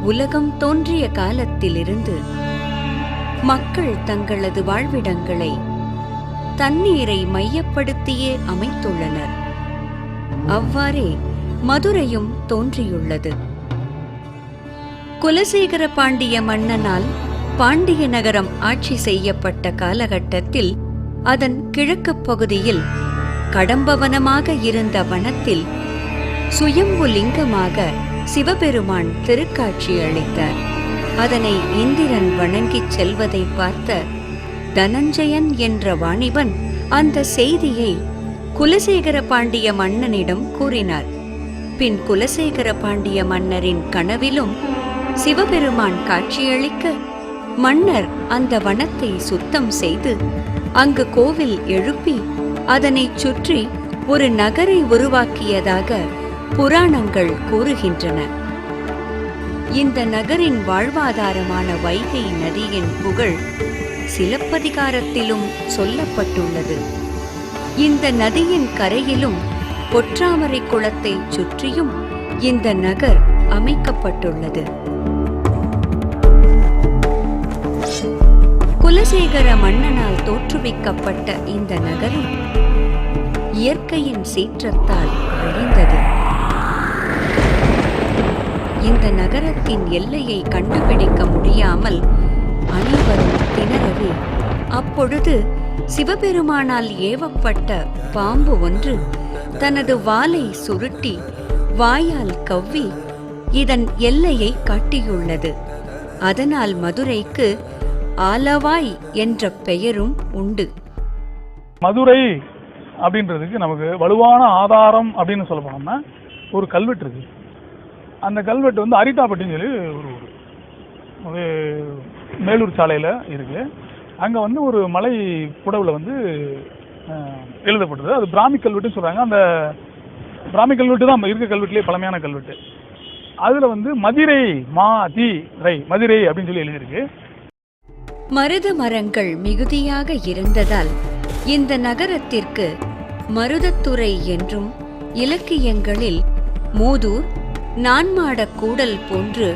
உலகம் தோன்றிய காலத்திலிருந்து மக்கள் தங்களது வாழ்விடங்களை தண்ணீரை மையப்படுத்தியே அமைத்துள்ளனர். அவ்வாறே மதுரையும் தோன்றியுள்ளது. குலசேகர பாண்டிய மன்னனால் பாண்டிய நகரம் ஆட்சி செய்யப்பட்ட காலகட்டத்தில் அதன் கிழக்குப் பகுதியில் கடம்பவனமாக இருந்த வனத்தில் சுயம்பு லிங்கமாக சிவபெருமான் திருக்காட்சி அளித்தார். அதனை இந்திரன் வணங்கிச் செல்வதை பார்த்த தனஞ்சயன் என்ற வாணிபன் அந்த செய்தியை குலசேகர பாண்டிய மன்னனிடம் கூறினார். பின் குலசேகர பாண்டிய மன்னரின் கனவிலும் சிவபெருமான் காட்சியளிக்க மன்னர் அந்த வனத்தை சுத்தம் செய்து அங்கு கோவில் எழுப்பி அதனைச் சுற்றி ஒரு நகரை உருவாக்கியதாக புராணங்கள் கூறுகின்றன. இந்த நகரின் வாழ்வாதாரமான வைகை நதியின் புகழ் சிலப்பதிகாரத்திலும் சொல்லப்பட்டுள்ளது. இந்த நதியின் கரையிலும் பொற்றாமரை குளத்தை சுற்றியும் இந்த நகர் அமைக்கப்பட்டுள்ளது. குலசேகர மன்னனால் தோற்றுவிக்கப்பட்ட இந்த நகரம் இயற்கையின் சீற்றத்தால் அழிந்தது. இந்த நகரத்தின் எல்லையை கண்டுபிடிக்க முடியாமல் அனைவரும் திணறவே அப்பொழுது சிவபெருமானால் ஏவப்பட்ட பாம்பு ஒன்று தனது வாலை சுருட்டி வாயால் கவ்வி இதன் எல்லையை காட்டியுள்ளது. அதனால் மதுரைக்கு ஆலவாய் என்ற பெயரும் உண்டு. மதுரை அப்படின்றதுக்கு நமக்கு வலுவான ஆதாரம் அப்படின்னு சொல்ல போனோம்னா ஒரு கல்வெட்டு இருக்கு. அந்த கல்வெட்டு வந்து அரிட்டாப்பட்டின்னு சொல்லி ஒரு ஊர், அது மேலூர் சாலையில் இருக்கு. அங்கே வந்து ஒரு மலை புடவில் வந்து எழுதப்பட்டது. அது பிராமி கல்வெட்டுன்னு சொல்கிறாங்க. அந்த பிராமி கல்வெட்டு தான் இருக்க கல்வெட்டுலேயே பழமையான கல்வெட்டு. அதில் வந்து மதுரை மதுரை அப்படின்னு சொல்லி எழுதியிருக்கு. மருத மரங்கள் மிகுதியாக இருந்ததால் இந்த நகரத்திற்கு மருதத்துறை என்றும், இலக்கியங்களில் மூதூர், நான்மாட கூடல் போன்று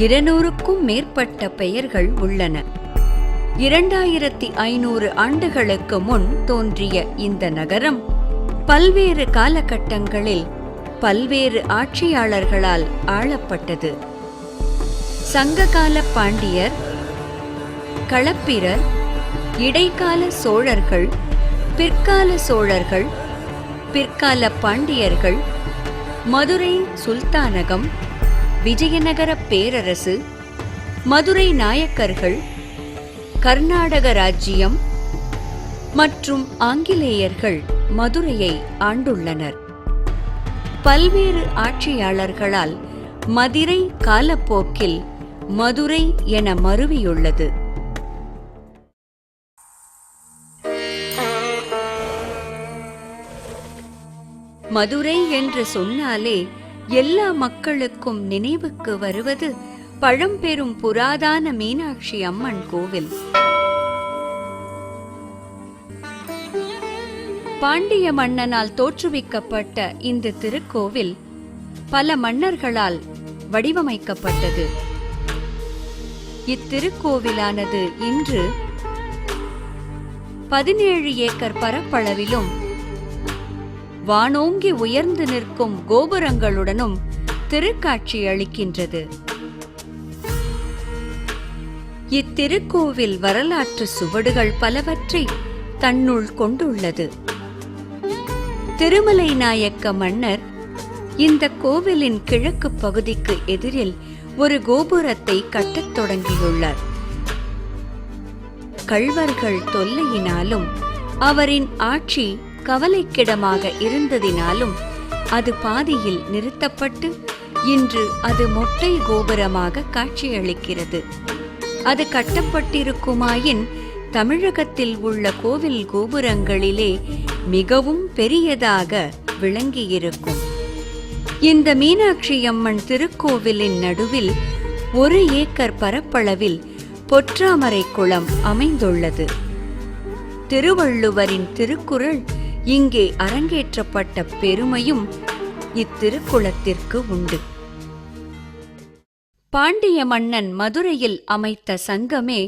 200க்கும் மேற்பட்ட பெயர்கள் உள்ளன. 2500 ஆண்டுகளுக்கு முன் தோன்றிய இந்த நகரம் பல்வேறு காலகட்டங்களில் பல்வேறு ஆட்சியாளர்களால் ஆளப்பட்டது. சங்ககால பாண்டியர், களப்பிரர், இடைக்கால சோழர்கள், பிற்கால சோழர்கள், பிற்கால பாண்டியர்கள், மதுரை சுல்தானகம், விஜயநகர பேரரசு, மதுரை நாயக்கர்கள், கர்நாடக ராஜ்யம் மற்றும் ஆங்கிலேயர்கள் மதுரையை ஆண்டுள்ளனர். பல்வேறு ஆட்சியாளர்களால் மதுரை காலப்போக்கில் மதுரை என மருவியுள்ளது. மதுரை என்று சொன்னாலே எல்லா மக்களுக்கும் நினைவுக்கு வருவது பழம்பெரும் புராதான மீனாட்சி அம்மன் கோவில். பாண்டிய மன்னனால் தோற்றுவிக்கப்பட்ட இந்த திருக்கோவில் பல மன்னர்களால் வடிவமைக்கப்பட்டது. இத்திருக்கோவிலானது இன்று 17 ஏக்கர் பரப்பளவிலும் வானோங்கி உயர்ந்து நிற்கும் கோபுரங்களுடனும் திருக்காட்சி அளிக்கின்றது. இத்திருக்கோவில் வரலாற்று சுவடுகள் பலவற்றை தன்னுள் கொண்டுள்ளது. திருமலை நாயக்க மன்னர் இந்த கோவிலின் கிழக்கு பகுதிக்கு எதிரில் ஒரு கோபுரத்தை கட்டத் தொடங்கியுள்ளார். கள்வர்கள் தொல்லையினாலும் அவரின் ஆட்சி கவலைக்கிடமாக இருந்ததினாலும் அது பாதியில் நிறுத்தப்பட்டு இன்று அது மொட்டை கோபுரமாக காட்சியளிக்கிறது. அது கட்டப்பட்டிருக்குமாயின் தமிழகத்தில் உள்ள கோவில் கோபுரங்களிலே மிகவும் பெரியதாக விளங்கியிருக்கும். இந்த மீனாட்சி அம்மன் திருக்கோவிலின் நடுவில் 1 ஏக்கர் பரப்பளவில் பொற்றாமரை குளம் அமைந்துள்ளது. திருவள்ளுவரின் திருக்குறள் இங்கே அரங்கேற்றப்பட்ட பெருமையும் இத்திருக்குளத்திற்கு உண்டு. பாண்டிய மன்னன் மதுரையில் அமைத்த சங்கமே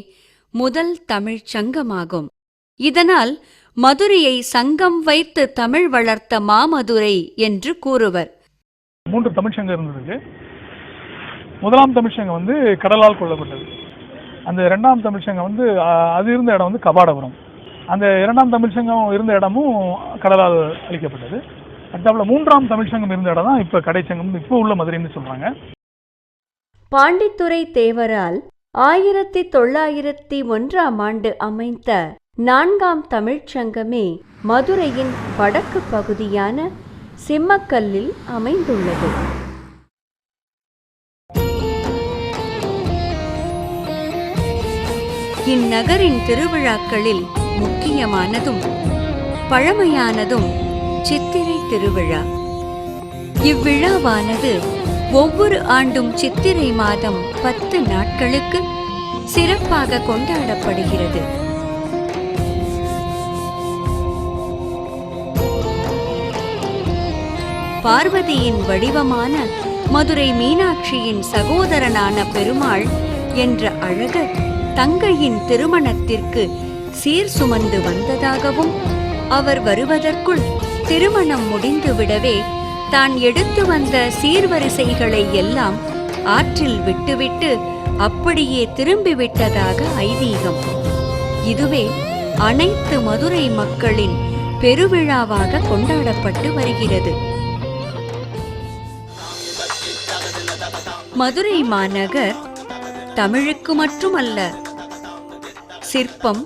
முதல் தமிழ்ச் சங்கமாகும். இதனால் மதுரையை சங்கம் வைத்து தமிழ் வளர்த்த மாமதுரை என்று கூறுவர். 3 தமிழ்ச்சங்கம் இருந்ததுக்கு. முதலாம் தமிழ்ச்சங்கம் வந்து கடலால் கொல்லப்பட்டது. அந்த 2ஆம் தமிழ்ச்சங்கம் வந்து அது இருந்த இடம் வந்து கபாடபுரம். அந்த 2ஆம் தமிழ்ச்சங்கம் இருந்த இடமும் கடலால் அளிக்கப்பட்டது. அடுத்தாப்புல 3ஆம் தமிழ்ச்சங்கம் இருந்த இடம் தான் இப்ப கடைச்சங்கம், இப்போ உள்ள மதுரைன்னு சொல்றாங்க. பாண்டித்துரை தேவரால் 1901ஆம் ஆண்டு அமைத்த 4ஆம் தமிழ்ச்சங்கமே மதுரையின் வடக்கு பகுதியான சிம்மக்கல்லில் அமைந்துள்ளது. இந்நகரின் திருவிழாக்களில் முக்கியமானதும் பழமையானதும் சித்திரை திருவிழா. இவ்விழாவானது ஒவ்வொரு ஆண்டும் சித்திரை மாதம் 10 நாட்களுக்கு சிறப்பாக கொண்டாடப்படுகிறது. பார்வதியின் வடிவமான மதுரை மீனாட்சியின் சகோதரனான பெருமாள் என்ற அழகர் தங்கையின் திருமணத்திற்கு சீர் சுமந்து வந்ததாகவும், அவர் வருவதற்குள் திருமணம் முடிந்துவிடவே தான் எடுத்து வந்த சீர்வரிசைகளை எல்லாம் ஆற்றில் விட்டுவிட்டு அப்படியே திரும்பிவிட்டதாக ஐதீகம். இதுவே அனைத்து மதுரை மக்களின் பெருவிழாவாக கொண்டாடப்பட்டு வருகிறது. மதுரை மாநகர் தமிழுக்கு மட்டுமல்ல, சிற்பம்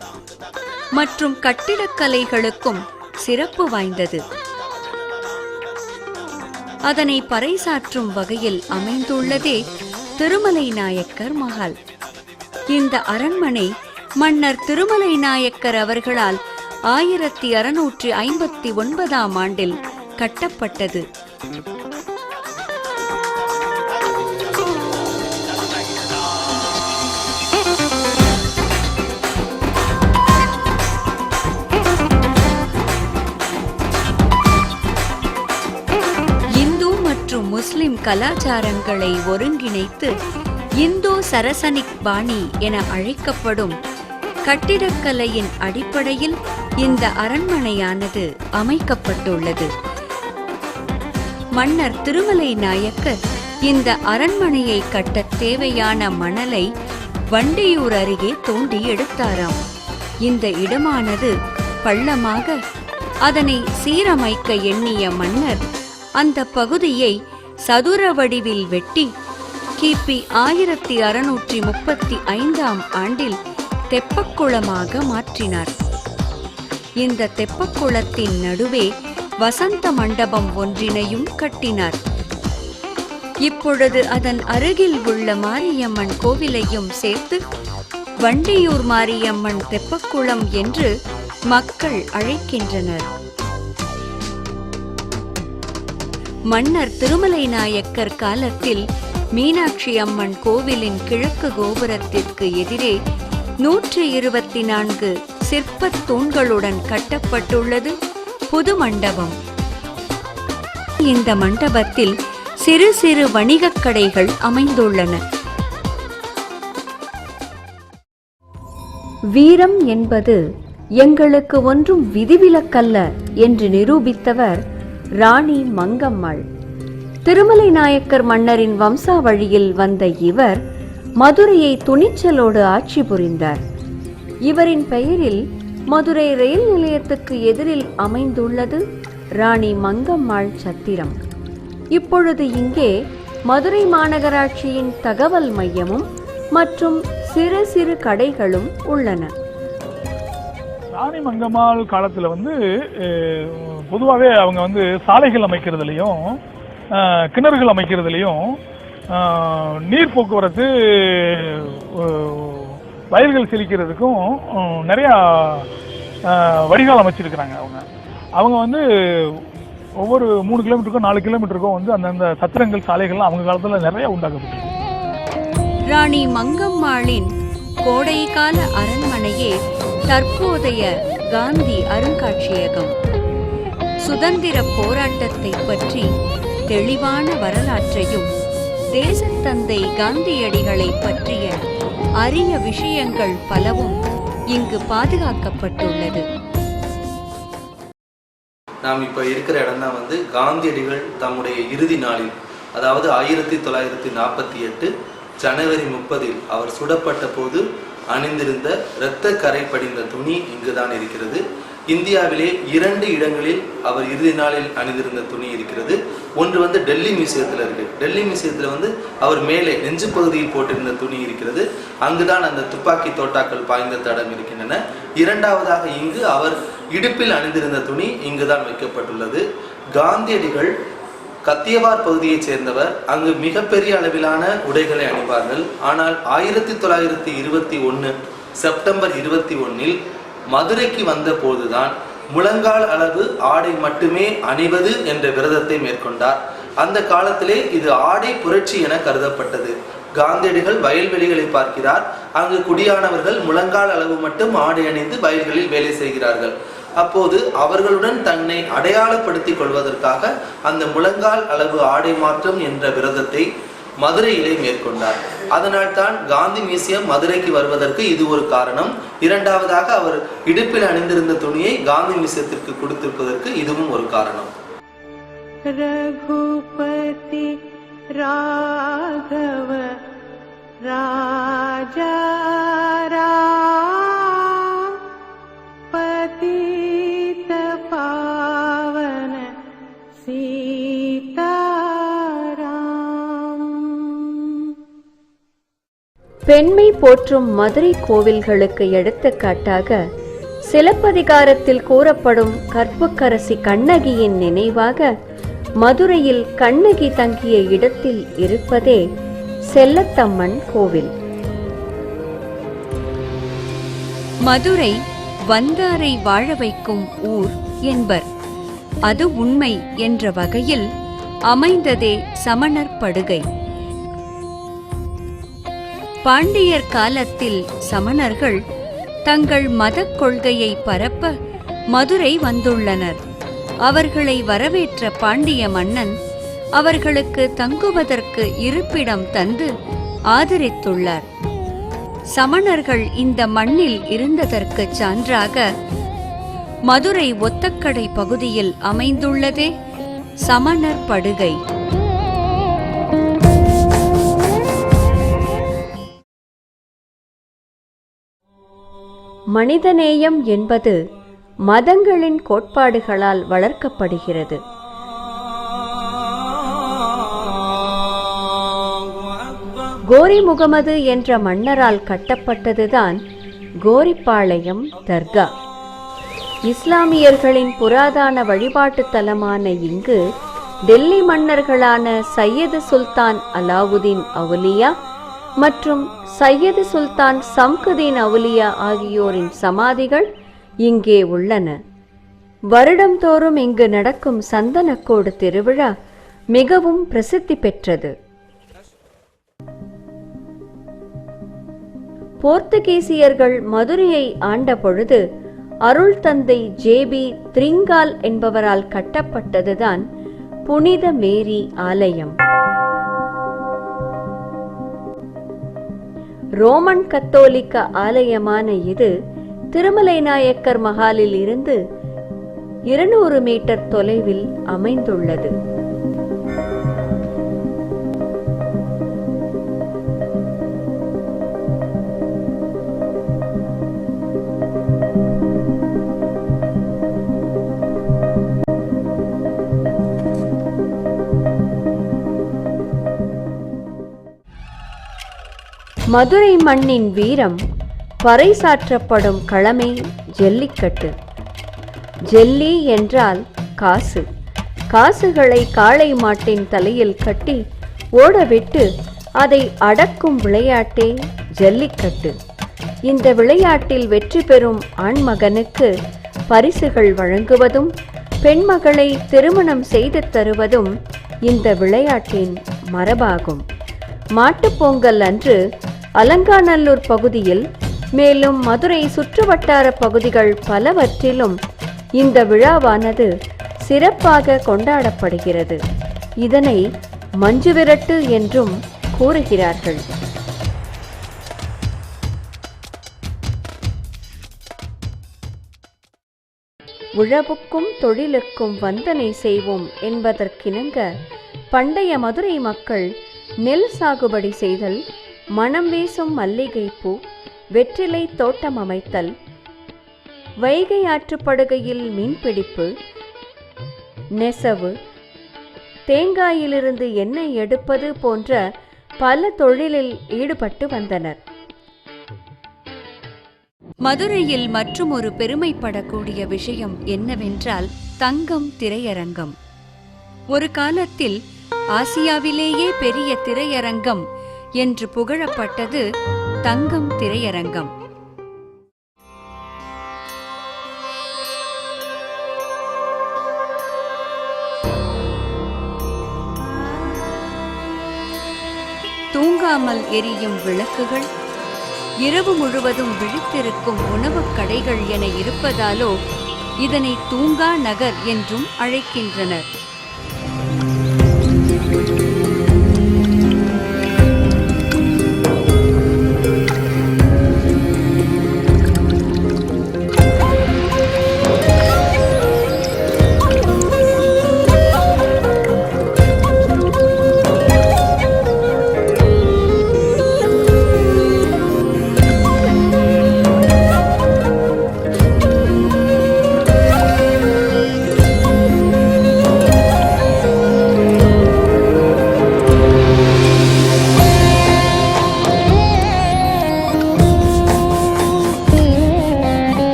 மற்றும் கட்டிடக்கலைகளுக்கும் சிறப்பு வாய்ந்தது. அதனை பறைசாற்றும் வகையில் அமைந்துள்ளதே திருமலை நாயக்கர் மஹால். இந்த அரண்மனை மன்னர் திருமலை நாயக்கர் அவர்களால் 1659ஆம் ஆண்டில் கட்டப்பட்டது. முஸ்லிம் கலாச்சாரங்களை ஒருங்கிணைத்து இந்தோ சரசனிக் பாணி என அழைக்கப்படும் கட்டிடக்கலையின் அடிப்படையில் இந்த அரண்மனையானது அமைக்கப்பட்டுள்ளது. மன்னர் திருமலை நாயக்கர் இந்த அரண்மனையை கட்டத் தேவையான மணலை வண்டியூர் அருகே தோண்டி எடுத்தாராம். இந்த இடமானது பள்ளமாக, அதனை சீரமைக்க எண்ணிய மன்னர் அந்த பகுதியை சதுர வடிவில் வெட்டி கிபி 1635ஆம் ஆண்டில் தெப்பக்குளமாக மாற்றினார். இந்த தெப்பக்குளத்தின் நடுவே வசந்த மண்டபம் ஒன்றினையும் கட்டினார். இப்பொழுது அதன் அருகில் உள்ள மாரியம்மன் கோவிலையும் சேர்த்து வண்டியூர் மாரியம்மன் தெப்பக்குளம் என்று மக்கள் அழைக்கின்றனர். மன்னர் திருமலை நாயக்கர் காலத்தில் மீனாட்சி அம்மன் கோவிலின் கிழக்கு கோபுரத்திற்கு எதிரே 124 சிற்பத் தூண்களுடன் கட்டப்பட்டுள்ளது புது மண்டபம். இந்த மண்டபத்தில் சிறு சிறு வணிகக் கடைகள் அமைந்துள்ளன. வீரம் என்பது எங்களுக்கு ஒன்றும் விதிவிலக்கல்ல என்று நிரூபித்தவர் ராணி மங்கம்மாள். திருமலை நாயக்கர் மன்னரின் வம்சாவழியில் வந்த இவர் மதுரையை துணிச்சலோடு ஆட்சி புரிந்தார். இவரின் பெயரில் மதுரை ரயில் நிலையத்துக்கு எதிரில் அமைந்துள்ளது ராணி மங்கம்மாள் சத்திரம். இப்பொழுது இங்கே மதுரை மாநகராட்சியின் தகவல் மையமும் மற்றும் சிறு சிறு கடைகளும் உள்ளன. ராணி மங்கம்மாள் காலத்தில் பொதுவாகவே அவங்க சாலைகள் அமைக்கிறதுலையும் கிணறுகள் அமைக்கிறதுலையும் நீர் போக்குவரத்து வயல்கள் செழிக்கிறதுக்கும் நிறையா வடிகால் அமைச்சிருக்கிறாங்க. அவங்க ஒவ்வொரு 3 கிலோமீட்டருக்கும் 4 கிலோமீட்டருக்கும் அந்தந்த சத்திரங்கள் சாலைகள்லாம் அவங்க காலத்தில் நிறைய உண்டாக்கப்பட்டது. ராணி மங்கம்மாளின் கோடைக்கால அரண்மனையே தற்போதைய காந்தி அருங்காட்சியகம். சுதந்திர போராட்டத்தை பற்றி தெளிவான வரலாற்றையும் தேசத்தந்தை காந்தியடிகளை பற்றிய அரிய விஷயங்கள் பலவும் இங்கு பாதுகாக்கப்பட்டுள்ளது. நாம் இப்போ இருக்கிற இடம் தான் காந்தியடிகள் தம்முடைய இறுதி நாளில், அதாவது 1948 ஜனவரி 30 அவர் சுடப்பட்ட போது அணிந்திருந்த இரத்த கரை படிந்த துணி இங்குதான் இருக்கிறது. இந்தியாவிலே 2 இடங்களில் அவர் இறுதி நாளில் அணிந்திருந்த துணி இருக்கிறது. ஒன்று டெல்லி மியூசியத்தில் இருக்கு. டெல்லி மியூசியத்தில் அவர் மேலே நெஞ்சு பகுதியில் போட்டிருந்த துணி இருக்கிறது. அங்குதான் அந்த துப்பாக்கி தோட்டாக்கள் பாய்ந்த தடம் இருக்கின்றன. இரண்டாவதாக இங்கு அவர் இடுப்பில் அணிந்திருந்த துணி இங்குதான் வைக்கப்பட்டுள்ளது. காந்தியடிகள் கத்தியவார் பகுதியைச் சேர்ந்தவர். அங்கு மிகப்பெரிய அளவிலான உடைகளை அணிவார்கள். ஆனால் 1921 செப்டம்பர் 21 மதுரைக்கு வந்த போதுதான் முழங்கால் அளவு ஆடை மட்டுமே அணிவது என்ற விரதத்தை மேற்கொண்டார். அந்த காலத்திலே இது ஆடை புரட்சி என கருதப்பட்டது. காந்தியடிகள் வயல்வெளிகளை பார்க்கிறார். அங்கு குடியானவர்கள் முழங்கால் அளவு மட்டும் ஆடை அணிந்து வயல்களில் வேலை செய்கிறார்கள். அப்போது அவர்களுடன் தன்னை அடையாளப்படுத்திக் கொள்வதற்காக அந்த முழங்கால் அளவு ஆடை மாற்றம் என்ற விரதத்தை மதுரையிலே மேற்கொண்டார். அதனால் தான் காந்தி மியூசியம் மதுரைக்கு வருவதற்கு இது ஒரு காரணம். இரண்டாவதாக அவர் இடுப்பில் அணிந்திருந்த துணியை காந்தி மியூசியத்திற்கு கொடுத்திருப்பதற்கு இதுவும் ஒரு காரணம். ரகுபதி ராகவ ராஜா பதித பாவன சீதாராம். பெண்மை போற்றும் மதுரை கோவில்களுக்கு எடுத்துக்காட்டாக சிலப்பதிகாரத்தில் கூறப்படும் கற்புக்கரசி கண்ணகியின் நினைவாக மதுரையில் கண்ணகி தங்கிய இடத்தில் இருப்பதே செல்லத்தம்மன் கோவில். மதுரை வந்தாரை வாழ வைக்கும் ஊர் என்பர். அது உண்மை என்ற வகையில் அமைந்ததே சமணர் படுகை. பாண்டியர் காலத்தில் சமணர்கள் தங்கள் மதக் கொள்கையை பரப்ப மதுரை வந்துள்ளனர். அவர்களை வரவேற்ற பாண்டிய மன்னன் அவர்களுக்கு தங்குவதற்கு இருப்பிடம் தந்து ஆதரித்துள்ளார். சமணர்கள் இந்த மண்ணில் இருந்ததற்கு சான்றாக மதுரை ஒத்தக்கடை பகுதியில் அமைந்துள்ளதே சமணர் படுகை. மனிதநேயம் என்பது மதங்களின் கோட்பாடுகளால் வளர்க்கப்படுகிறது. கோரி முகமது என்ற மன்னரால் கட்டப்பட்டதுதான் கோரிப்பாளையம் தர்கா. இஸ்லாமியர்களின் புராதன வழிபாட்டு தலமான இங்கு டெல்லி மன்னர்களான சையது சுல்தான் அலாவுதீன் அவுலியா மற்றும் சையது சுல்தான் சம்குதீன் அவுலியா ஆகியோரின் சமாதிகள் இங்கே உள்ளன. வருடந்தோறும் இங்கு நடக்கும் சந்தனக்கோடு திருவிழா மிகவும் பிரசித்தி பெற்றது. போர்த்துகீசியர்கள் மதுரையை ஆண்ட பொழுது அருள் தந்தை ஜேபி த்ரிங்கால் என்பவரால் கட்டப்பட்டதுதான் புனித மேரி ஆலயம். ரோமன் கத்தோலிக்க ஆலயமான இது திருமலை நாயக்கர் மஹாலில் இருந்து 200 மீட்டர் தொலைவில் அமைந்துள்ளது. மதுரை மண்ணின் வீரம் பறைசாற்றப்படும் களமே ஜல்லிக்கட்டு. ஜல்லி என்றால் காசு. காசுகளை காளை மாட்டின் தலையில் கட்டி ஓடவிட்டு அதை அடக்கும் விளையாட்டே ஜல்லிக்கட்டு. இந்த விளையாட்டில் வெற்றி பெறும் ஆண்மகனுக்கு பரிசுகள் வழங்குவதும் பெண்மகளை திருமணம் செய்து தருவதும் இந்த விளையாட்டின் மரபாகும். மாட்டுப்பொங்கல் அன்று அலங்காநல்லூர் பகுதியில் மேலும் மதுரை சுற்றுவட்டார பகுதிகள் பலவற்றிலும் இந்த விழாவானது சிறப்பாக கொண்டாடப்படுகிறது. இதனை மஞ்சுவிரட்டு என்றும் கூறுகிறார்கள். உழவுக்கும் தொழிலுக்கும் வந்தனை செய்வோம் என்பதற்கிணங்க பண்டைய மதுரை மக்கள் நெல் சாகுபடி செய்தல், மணம் வீசும் மல்லிகைப்பூ, வெற்றிலை தோட்டம் அமைத்தல், வைகை ஆற்றுப்படுகையில் மீன்பிடிப்பு, நெசவு, தேங்காயிலிருந்து எண்ணெய் எடுப்பது போன்ற பல தொழிலில் ஈடுபட்டு வந்தனர். மதுரையில் மற்றும் ஒரு பெருமைப்படக்கூடிய விஷயம் என்னவென்றால் தங்கம் திரையரங்கம். ஒரு காலத்தில் ஆசியாவிலேயே பெரிய திரையரங்கம் என்று புகழப்பட்டது தங்கம் திரையரங்கம். தூங்காமல் எரியும் விளக்குகள், இரவு முழுவதும் விழித்திருக்கும் உணவுக் கடைகள் என இருப்பதாலோ இதனை தூங்கா நகர் என்றும் அழைக்கின்றனர்.